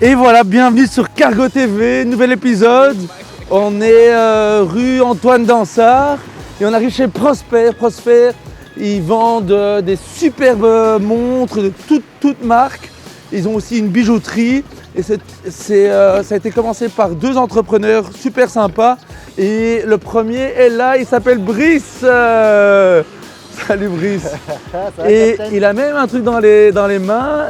Et voilà, bienvenue sur Cargo TV, nouvel épisode. On est rue Antoine Dansard et on arrive chez Prosper. Prosper, ils vendent des superbes montres de toutes marques. Ils ont aussi une bijouterie et ça a été commencé par deux entrepreneurs super sympas. Et le premier est là, il s'appelle Brice. Salut Brice. Et il a même un truc dans les mains.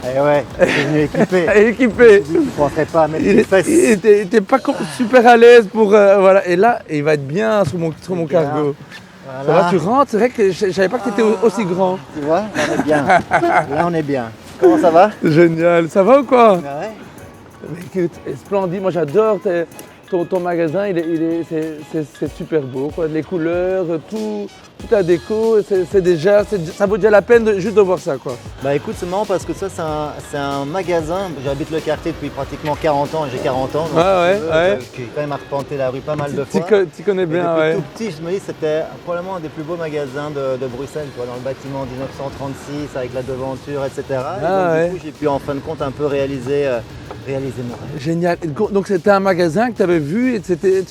Eh ouais, il est venu équipé. Équipé. Je ne penserais pas à mettre les fesses. Il était pas super à l'aise pour voilà. Et là, il va être bien sur mon cargo. Voilà. Ça va, tu rentres? C'est vrai que je savais pas que tu étais aussi grand. Tu vois, on est bien. Là, on est bien. Comment ça va? Génial. Ça va ou quoi? Ah ouais. Écoute, splendide. Moi, j'adore ton magasin. C'est super beau, quoi. Les couleurs, toute la déco. Ça vaut déjà la peine juste de voir ça, quoi. Bah écoute, c'est marrant parce que ça, c'est un magasin. J'habite le quartier depuis pratiquement 40 ans. J'ai 40 ans. Donc ouais. j'ai quand même arpenté la rue pas mal de fois. Tu connais bien, depuis ouais. tout petit, je me dis que c'était probablement un des plus beaux magasins de Bruxelles, quoi, dans le bâtiment 1936 avec la devanture, etc. Et donc, du coup, j'ai pu en fin de compte un peu réaliser mon rêve. Génial. Donc c'était un magasin que tu avais vu et tu t'es...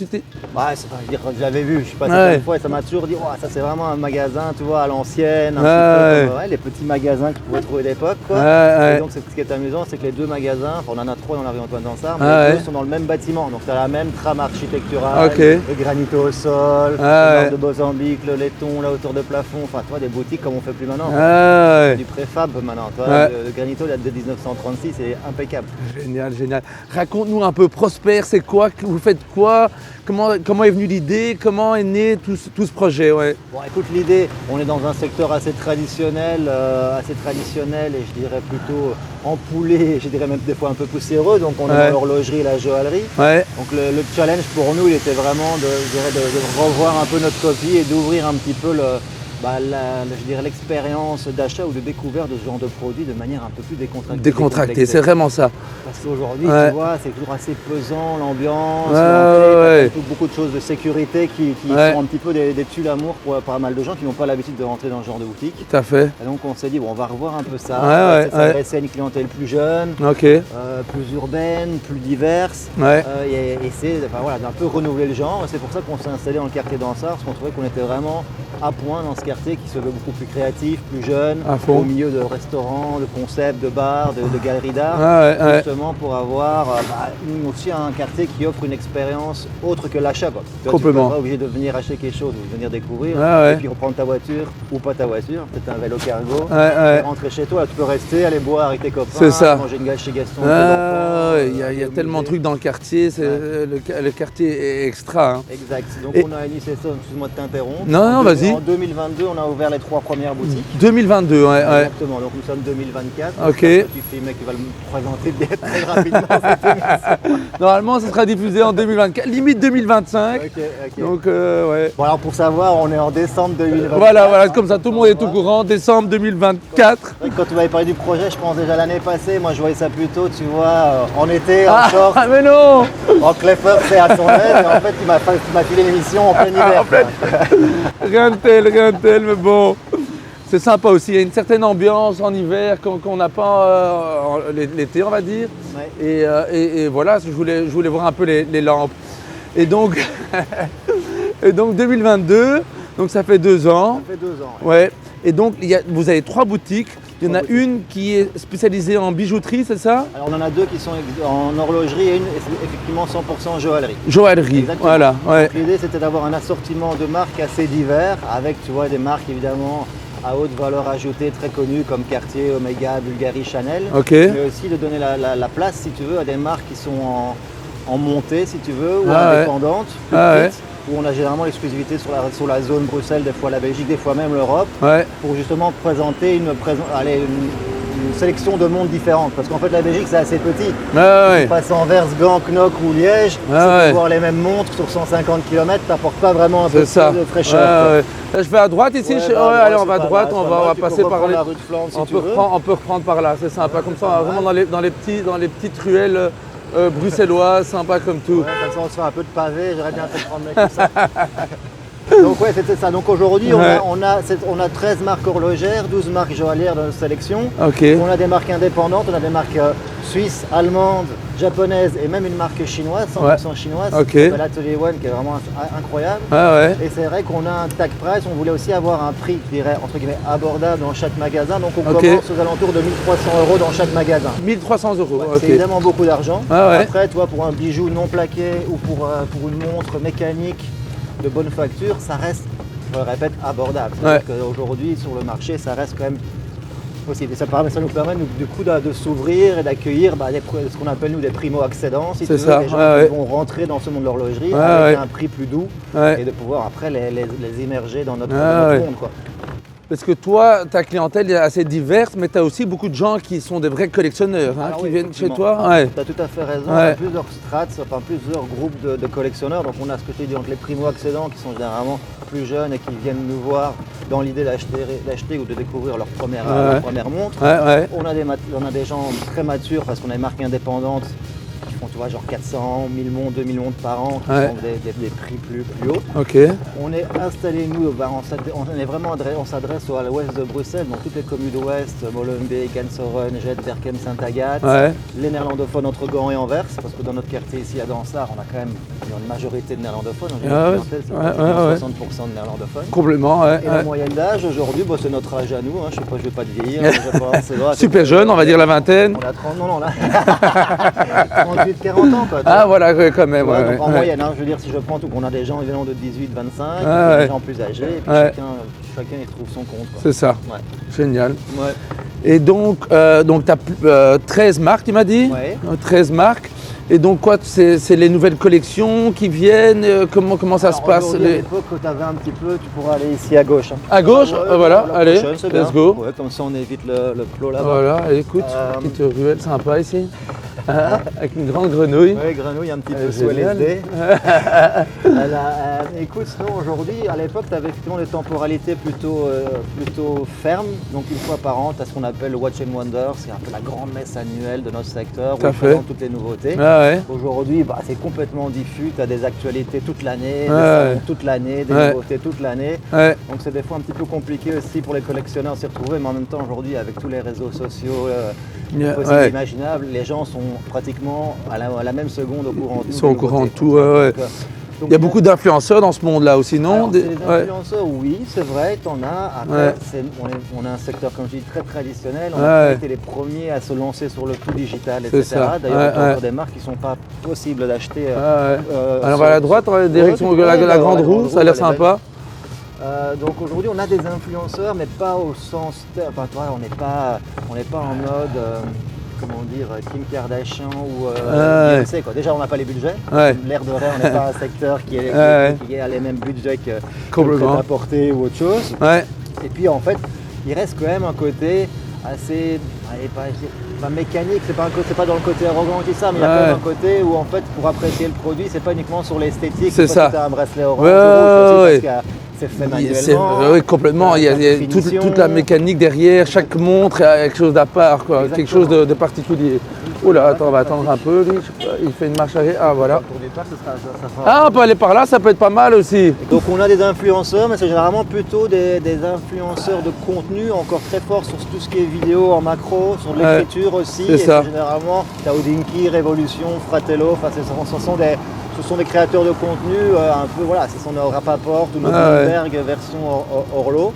Ouais, c'est pas dire que je l'avais vu, je suis passé plein de fois et ça m'a toujours dit ça c'est vraiment un magasin, tu vois, à l'ancienne, un petit peu comme les petits magasins que tu pouvais trouver d'époque, quoi. Et donc ce qui est amusant, c'est que les deux magasins, on en a trois dans la rue Antoine Dansard, mais les deux sont dans le même bâtiment, donc tu as la même trame architecturale, les granitos au sol, le de Mozambique, le laiton, la hauteur de plafond, enfin toi des boutiques comme on fait plus maintenant. Du préfab maintenant, toi, le granito date de 1936, c'est impeccable. Génial. Raconte-nous un peu, Prosper, c'est quoi? Vous faites quoi? Comment est venue l'idée? Comment est né tout ce projet? Bon, écoute, l'idée, on est dans un secteur assez traditionnel et je dirais plutôt empoulé, je dirais même des fois un peu poussiéreux. Donc on est dans l'horlogerie et la joaillerie. Donc le challenge pour nous, il était vraiment de revoir un peu notre copie et d'ouvrir un petit peu je dirais l'expérience d'achat ou de découverte de ce genre de produit de manière un peu plus décontractée, c'est vraiment ça. Parce qu'aujourd'hui, tu vois, c'est toujours assez pesant, l'ambiance, beaucoup de choses de sécurité qui sont un petit peu des tuiles d'amour pour pas mal de gens qui n'ont pas l'habitude de rentrer dans ce genre de boutique. Tout à fait. Et donc on s'est dit, on va revoir un peu ça, s'adresser à une clientèle plus jeune, plus urbaine, plus diverse, et essayer d'un peu renouveler le genre. C'est pour ça qu'on s'est installé dans le quartier Dansard, parce qu'on trouvait qu'on était vraiment à point dans ce quartier qui se veut beaucoup plus créatif, plus jeune, au milieu de restaurants, de concepts, de bars, de galeries d'art, justement pour avoir aussi un quartier qui offre une expérience autre que l'achat. Complètement. Tu n'es pas obligé de venir acheter quelque chose ou de venir découvrir, et puis reprendre ta voiture ou pas ta voiture, peut-être un vélo cargo, et rentrer chez toi. Là, tu peux rester, aller boire avec tes copains, manger une gâche chez Gaston. Il y a tellement de trucs dans le quartier, le quartier est extra. Hein. Exact. Donc on a initié ça, excuse-moi de t'interrompre. Non, vas-y. En 2022, on a ouvert les 3 premières boutiques. 2022, Exactement, donc nous sommes 2024. Ok. Tu filmes qui va le présenter bien très rapidement. Normalement, ça sera diffusé en 2024, limite 2025. Donc, Bon, alors pour savoir, on est en décembre 2024. Voilà, comme ça, tout le monde est au courant. Décembre 2024. Quand tu m'avais parlé du projet, je pense déjà l'année passée, moi je voyais ça plutôt, tu vois, en été, en short. Ah, mais non! En Cleffer, c'est à son aise, et en fait, il m'a filé l'émission en plein hiver. Rien de tel, mais bon. C'est sympa aussi, il y a une certaine ambiance en hiver qu'on n'a pas l'été, on va dire. Et voilà, je voulais voir un peu les lampes. Et donc, 2022, donc ça fait 2 ans. Ça fait 2 ans. Ouais. Et donc, vous avez 3 boutiques. Il y en a une qui est spécialisée en bijouterie, c'est ça? Alors on en a 2 qui sont en horlogerie et une effectivement 100% joaillerie. Joaillerie, exactement. Voilà. Donc, l'idée c'était d'avoir un assortiment de marques assez divers avec, tu vois, des marques évidemment à haute valeur ajoutée très connues comme Cartier, Omega, Bulgari, Chanel. Mais aussi de donner la place, si tu veux, à des marques qui sont en montée, si tu veux, ou indépendantes, où on a généralement l'exclusivité sur la zone Bruxelles, des fois la Belgique, des fois même l'Europe, pour justement présenter une sélection de montres différentes. Parce qu'en fait, la Belgique, c'est assez petit. Tu passes Anvers, Gand, Knock ou Liège, c'est voir les mêmes montres sur 150 km, tu n'apportes pas vraiment un peu plus de fraîcheur. Là, je vais à droite ici. Allez, on va à droite, on va passer par la rue de Flandre, si tu veux. On peut reprendre par là, c'est sympa. Comme ça, vraiment dans les petites ruelles bruxelloises, sympa comme tout. Comme ça, on se fait un peu de pavé. J'aurais bien fait prendre comme ça. Donc ouais, c'était ça. Donc aujourd'hui, on a 13 marques horlogères, 12 marques joaillières dans notre sélection. Okay. On a des marques indépendantes, on a des marques suisses, allemandes, japonaises et même une marque chinoise, 100% chinoise, qui s'appelle Atelier One, qui est vraiment incroyable. Et c'est vrai qu'on a un tag price, on voulait aussi avoir un prix, je dirais, entre guillemets, abordable dans chaque magasin. Donc on commence aux alentours de 1 300 € dans chaque magasin. 1 300 €. C'est évidemment beaucoup d'argent. Après, toi, pour un bijou non plaqué ou pour une montre mécanique de bonne facture, ça reste, je le répète, abordable. C'est-à-dire qu'aujourd'hui, sur le marché, ça reste quand même possible. Et ça nous permet du coup de s'ouvrir et d'accueillir ce qu'on appelle nous des primo-accédants, si tu veux, des gens qui vont rentrer dans ce monde de l'horlogerie avec un prix plus doux et de pouvoir après les immerger dans notre monde, quoi. Parce que toi, ta clientèle est assez diverse, mais tu as aussi beaucoup de gens qui sont des vrais collectionneurs qui viennent chez toi. Tu as tout à fait raison. On a plusieurs strates, plusieurs groupes de collectionneurs. Donc on a ce que tu dis, donc les primo-accédants qui sont généralement plus jeunes et qui viennent nous voir dans l'idée d'acheter ou de découvrir leur première montre. On a des gens très matures parce qu'on a des marques indépendantes qui font, tu vois, genre 400, 1000 montres, 2000 montres par an, qui sont des prix plus hauts. On est installé, nous, on s'adresse à l'ouest de Bruxelles, donc toutes les communes de l'ouest, Molenbeek, Gensoren, Jet, Berchem, Saint-Agathe, les néerlandophones entre Gand et Anvers, parce que dans notre quartier ici à Dansart, on a quand même une majorité de néerlandophones, c'est 60% de néerlandophones. Complètement, Et la moyenne d'âge aujourd'hui, c'est notre âge à nous, je ne vais pas te vieillir. Super jeune, on va dire la vingtaine. On a 30, non, là. 38-40 ans, quoi. Ah voilà, quand même. Donc en moyenne, je veux dire, si je prends tout, on a des gens évidemment de 18-25, des gens plus âgés, et puis chacun y trouve son compte, quoi. C'est ça. Génial. Et donc tu as 13 marques, tu m'as dit 13 marques. Et donc quoi, c'est les nouvelles collections qui viennent, comment ça se passe À l'époque, quand tu avais un petit peu, tu pourras aller ici à gauche. À gauche voilà, allez, let's go. Comme ça on évite le plot là-bas. Voilà, écoute, petite ruelle sympa ici. Avec une grande grenouille. Oui, grenouille un petit peu sous LSD. Écoute, sinon aujourd'hui, à l'époque, tu avais effectivement des temporalités plutôt fermes. Donc une fois par an, tu as ce qu'on appelle le Watch and Wonder, c'est un peu la grande messe annuelle de notre secteur où on présente toutes les nouveautés. Aujourd'hui, c'est complètement diffus, tu as des actualités toute l'année, des salons toute l'année, des nouveautés toute l'année. Donc c'est des fois un petit peu compliqué aussi pour les collectionneurs de s'y retrouver, mais en même temps aujourd'hui avec tous les réseaux sociaux possibles et imaginables, les gens sont pratiquement à la même seconde au courant de tout. Ils sont au courant de tout, Donc, il y a beaucoup d'influenceurs dans ce monde-là aussi, non? Des influenceurs, oui, c'est vrai, t'en as. Après, on a un secteur, comme je dis, très traditionnel. On a été les premiers à se lancer sur le tout digital, etc. D'ailleurs, il y a des marques qui ne sont pas possibles d'acheter. Alors, à la droite, direction de la grande roue, ça a l'air sympa. Donc aujourd'hui, on a des influenceurs, mais pas au sens... on n'est pas en mode... comment dire, Kim Kardashian ou Beyoncé, quoi. Déjà, on n'a pas les budgets. L'air de rien, on n'est pas un secteur qui a les mêmes budgets que prêt-à-porter ou autre chose. Et puis, en fait, il reste quand même un côté assez, pas mécanique, c'est pas dans le côté arrogant qui ça, mais il y a quand même un côté où, en fait, pour apprécier le produit, c'est pas uniquement sur l'esthétique, c'est ça. Tu as un bracelet orange parce que c'est fait manuellement. Oui, complètement. Il y a toute la mécanique derrière. Chaque montre a quelque chose d'à part, quoi. Quelque chose de particulier. Oula, attends, on va attendre un peu. Il fait une marche arrière. Ah, voilà. Ah, on peut aller par là, ça peut être pas mal aussi. Donc, on a des influenceurs, mais c'est généralement plutôt des influenceurs de contenu, encore très forts sur tout ce qui est vidéo en macro, sur l'écriture aussi. C'est ça. Généralement, Taudinki, Révolution, Fratello, ce sont des créateurs de contenu, un peu, voilà, ce sont nos Rapaport ou nos Bloomberg version Orlo.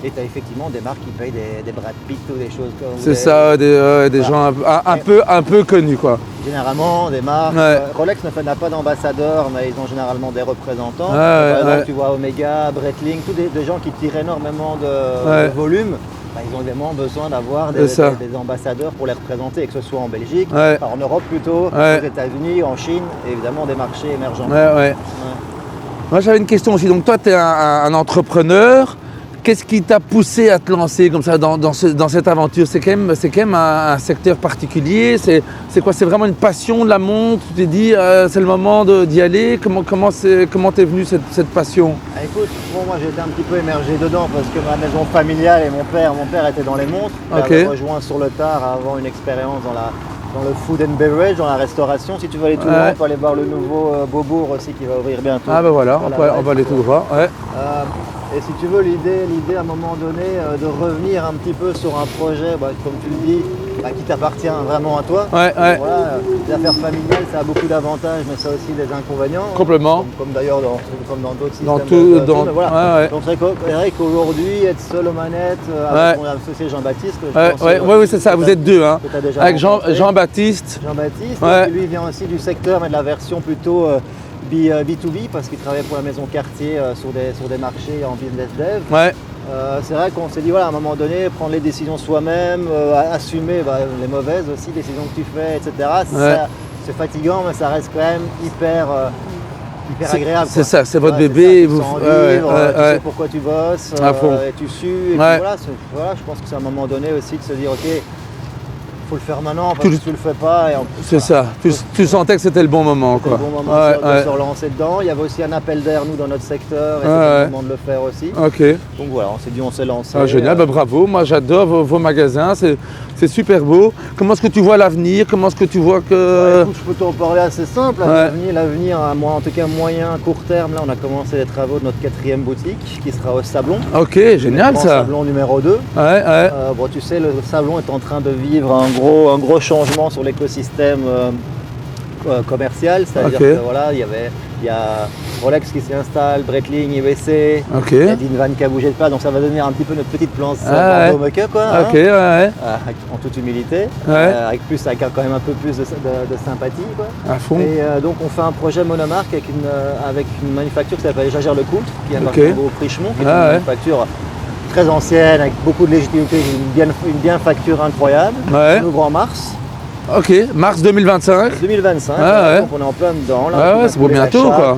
Et tu as effectivement des marques qui payent des Brad Pitt ou des choses comme ça. C'est ça, des gens un peu connus, quoi. Généralement, des marques. Rolex n'a pas d'ambassadeurs, mais ils ont généralement des représentants. Par exemple, tu vois Omega, Breitling, tous des gens qui tirent énormément de volume. Ils ont évidemment besoin d'avoir des ambassadeurs pour les représenter, que ce soit en Belgique, en Europe plutôt, aux États-Unis, en Chine, et évidemment des marchés émergents. Moi j'avais une question aussi. Donc toi tu es un entrepreneur. Qu'est-ce qui t'a poussé à te lancer comme ça dans cette aventure? C'est quand même un secteur particulier. C'est quoi? C'est vraiment une passion de la montre? Tu t'es dit c'est le moment d'y aller? Comment t'es venue cette passion? Écoute, moi j'ai été un petit peu émergé dedans parce que ma maison familiale et mon père était dans les montres. Il avait rejoint sur le tard avant une expérience dans le food and beverage, dans la restauration. Si tu veux aller tout loin, on peut aller voir le nouveau Beaubourg aussi qui va ouvrir bientôt. Ah ben voilà, on va aller tout droit. Ouais. Et si tu veux, l'idée à un moment donné de revenir un petit peu sur un projet, comme tu le dis, qui t'appartient vraiment à toi. Ouais. Voilà, les affaires familiales, ça a beaucoup d'avantages, mais ça a aussi des inconvénients. Complètement. Comme d'ailleurs dans d'autres systèmes. Ouais. Donc c'est vrai qu'aujourd'hui, être seul aux manettes, avec mon associé Jean-Baptiste, oui, c'est ça, vous êtes deux. Hein. Avec Jean-Baptiste. Jean-Baptiste, lui vient aussi du secteur, mais de la version plutôt B2B, parce qu'il travaille pour la maison Cartier sur des marchés en business dev. Ouais. C'est vrai qu'on s'est dit, voilà, à un moment donné, prendre les décisions soi-même, assumer les mauvaises aussi décisions que tu fais, etc. C'est fatigant, mais ça reste quand même hyper agréable. C'est ça, c'est votre bébé. Tu sais pourquoi tu bosses, et tu sues. Et puis voilà, je pense que c'est à un moment donné aussi de se dire, ok, faut le faire maintenant parce que tu le fais pas. C'est ça, tu sentais que c'était le bon moment. C'était le bon moment de se relancer dedans. Il y avait aussi un appel d'air, nous, dans notre secteur, et c'était le moment de le faire aussi. Ok. Donc voilà, on s'est dit, on s'est lancé. Génial, bravo, moi j'adore vos magasins, c'est super beau. Comment est-ce que tu vois l'avenir? Comment est-ce que tu vois que... Écoute, je peux t'en parler assez simple. L'avenir, en tout cas moyen, court terme, là on a commencé les travaux de notre 4e boutique qui sera au Sablon. Ok, génial ça. Sablon numéro 2. Tu sais, le Sablon est en train de vivre un gros changement sur l'écosystème commercial. C'est-à-dire que voilà, il y a Rolex qui s'y installe, Breitling, IWC, il y a Dinvan qui a bougé de pas, donc ça va devenir un petit peu notre petite planche au make-up, en toute humilité, avec quand même un peu plus de sympathie. Quoi. À fond. Et donc on fait un projet monomarque avec une manufacture qui s'appelle Jaeger Lecoultre, qui est un au Richemont, qui est une manufacture très ancienne, avec beaucoup de légitimité, une bien facture incroyable. On ouvre en mars. Ok, mars 2025. 2025, donc on est en plein dedans. Là, c'est pour bientôt quoi.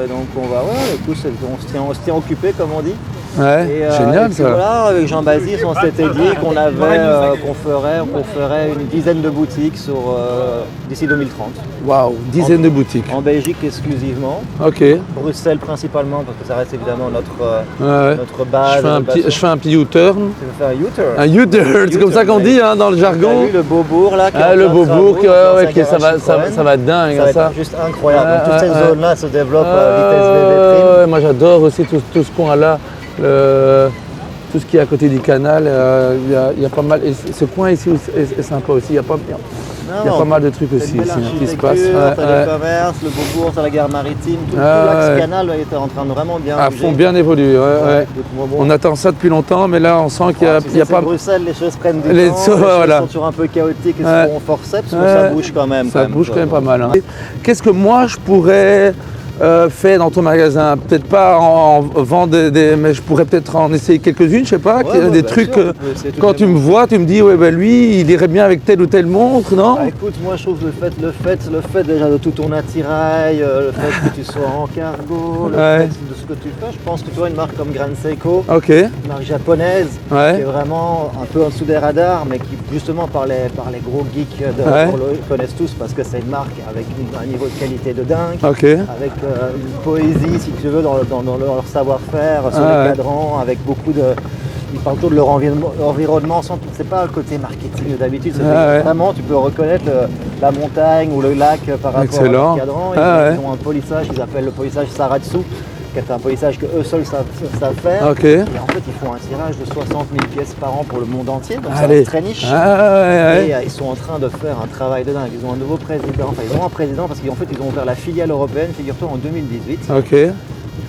Donc on se tient occupé comme on dit. Génial ça. Voilà, avec Jean-Baptiste, on s'était dit qu'on ferait une dizaine de boutiques d'ici 2030. Waouh, dizaine de boutiques. En Belgique exclusivement. Ok. Bruxelles principalement, parce que ça reste évidemment notre base. Je fais un petit U-turn. Tu veux faire un U-turn? Un U-turn, c'est comme ça qu'on dit dans le jargon. Vu le Beaubourg là. Le Beaubourg, ça va être dingue. Ça va être juste incroyable. Donc, toute cette zone là se développe à vitesse VV'. Moi j'adore aussi tout ce coin là. Tout ce qui est à côté du canal, il y a pas mal. Et ce coin ici est sympa aussi. Il y a pas mal de trucs aussi ici qui se passent. Le commerce, le Beaubourg, la gare maritime, tout l'axe canal est en train de vraiment bien bouger. Font bien évoluer. On attend ça depuis longtemps, mais là on sent qu'il y a pas. Bruxelles, les choses prennent du temps. Les choses sont toujours un peu chaotiques et seront forceps, mais ça bouge quand même. Ça bouge quand même pas mal. Qu'est-ce que moi je pourrais fait dans ton magasin, peut-être pas en vendre mais je pourrais peut-être en essayer quelques-unes, je sais pas, des trucs, quand tu me vois, tu me dis, lui, il irait bien avec telle ou telle montre, non? Écoute, moi je trouve le fait déjà de tout ton attirail, le fait que tu sois en cargo, le fait de ce que tu fais, je pense que tu vois une marque comme Grand Seiko, une marque japonaise, qui est vraiment un peu en dessous des radars, mais qui justement par les gros geeks connaissent tous, parce que c'est une marque avec un niveau de qualité de dingue, avec une poésie, si tu veux, dans leur savoir-faire, sur les cadrans, avec beaucoup de... Ils parlent toujours de leur environnement, c'est pas le côté marketing d'habitude, c'est vraiment, tu peux reconnaître la montagne ou le lac par rapport à leur cadran. Ils ont un polissage qu'ils appellent le polissage Saratsu, qui est un polissage qu'eux seuls savent faire. Et en fait, ils font un tirage de 60 000 pièces par an pour le monde entier, donc ça reste très niche. Et ils sont en train de faire un travail de dingue. Ils ont un nouveau président, ils ont un président parce qu'en fait, ils ont ouvert la filiale européenne, figure-toi, en 2018.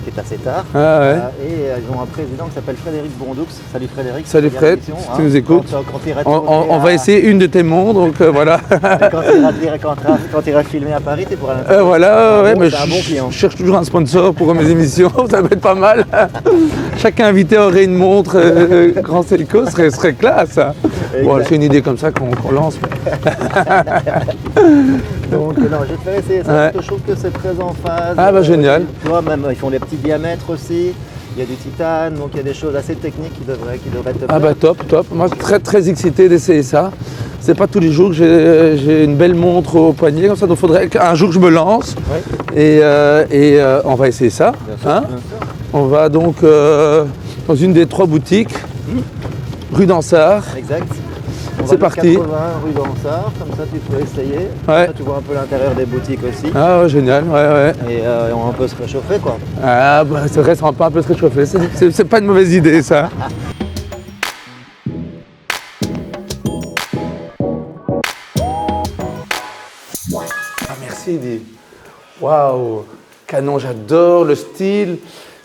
Qui est assez tard. Et ils ont un président qui s'appelle Frédéric Bondoux. Salut Frédéric. Salut Fred, si tu nous écoutes. On va essayer une de tes montres, donc voilà. Quand tu iras filmer à Paris, tu pourras l'interviewer. Voilà, mais c'est un bon client. Je cherche toujours un sponsor pour mes émissions, ça peut être pas mal. Chaque invité aurait une montre Grand Seiko, ce serait classe. Bon, c'est une idée comme ça qu'on lance. Donc non, je vais te faire essayer ça, je trouve que c'est très en phase. Génial. Tu vois, même ils font des petits diamètres aussi, il y a du titane, donc il y a des choses assez techniques qui devraient te plaire. Top. Moi je suis très très excité d'essayer ça. C'est pas tous les jours que j'ai une belle montre au poignet comme ça, donc il faudrait qu'un jour je me lance. Et on va essayer ça. Bien sûr. On va donc dans une des 3 boutiques, rue d'Ansart. Exact. C'est parti. 80 rue d'Ansart, comme ça tu peux essayer. Ouais. Ça, tu vois un peu l'intérieur des boutiques aussi. Ah ouais, génial, ouais. Et on peut se réchauffer quoi. Ah bah c'est vrai, ça va pas un peu se réchauffer, c'est pas une mauvaise idée ça. Ah merci Eddy. Waouh, canon, j'adore le style.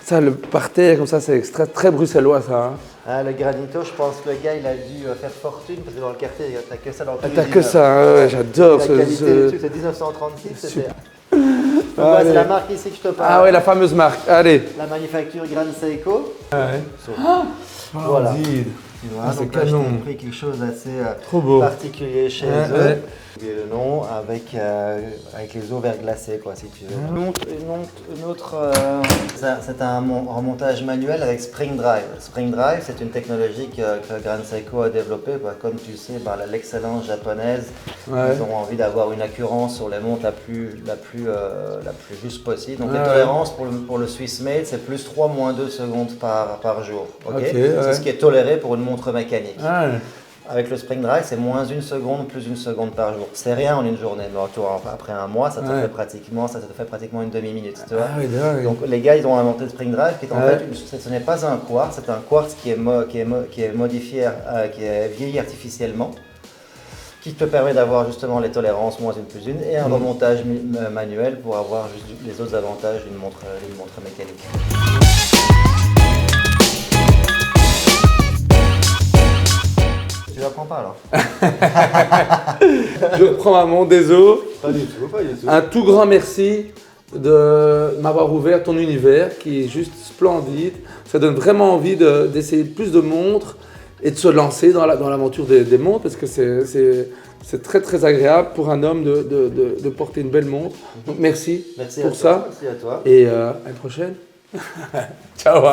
Ça, le parterre comme ça, c'est très bruxellois ça. Hein. Ah, le granito, je pense que le gars il a dû faire fortune parce que dans le quartier, t'as que ça dans tous les T'as que immeubles. ça, ouais, j'adore La qualité des trucs, c'est 1936, c'était. C'est la marque ici que je te parle. Ah ouais, la fameuse marque, allez. La manufacture Gran Seiko. Ouais. Voilà. Splendide. Tu vois, Ah, c'est donc là, je canon. t'ai pris quelque chose d'assez Trop beau. particulier chez eux. Ouais. Et le nom avec les eaux verglacées, quoi, si tu veux. Une autre, c'est un remontage manuel avec Spring Drive. Spring Drive, c'est une technologie que Gran Seiko a développée. Comme tu le sais, l'excellence japonaise, ils ont envie d'avoir une accurance sur les montres la plus juste possible. Donc les tolérances pour le Swiss Made, c'est plus 3 moins 2 secondes par jour. C'est ce qui est toléré pour une montre mécanique. Avec le Spring Drive, c'est moins 1 seconde, plus 1 seconde par jour. C'est rien en une journée, mais après un mois, ça te fait pratiquement une demi-minute. Tu vois. Donc les gars, ils ont inventé le Spring Drive, qui est en fait, ce n'est pas un quartz, c'est un quartz qui est modifié, qui est vieilli artificiellement, qui te permet d'avoir justement les tolérances moins 1 plus 1 et un remontage manuel pour avoir juste les autres avantages d'une montre mécanique. Tu la prends pas alors? Je reprends à mon désolé. Pas du tout. Un tout grand merci de m'avoir ouvert ton univers qui est juste splendide. Ça donne vraiment envie d'essayer plus de montres et de se lancer dans l'aventure des montres parce que c'est très très agréable pour un homme de porter une belle montre. Donc merci pour ça. Merci à toi. Et à une prochaine. Ciao.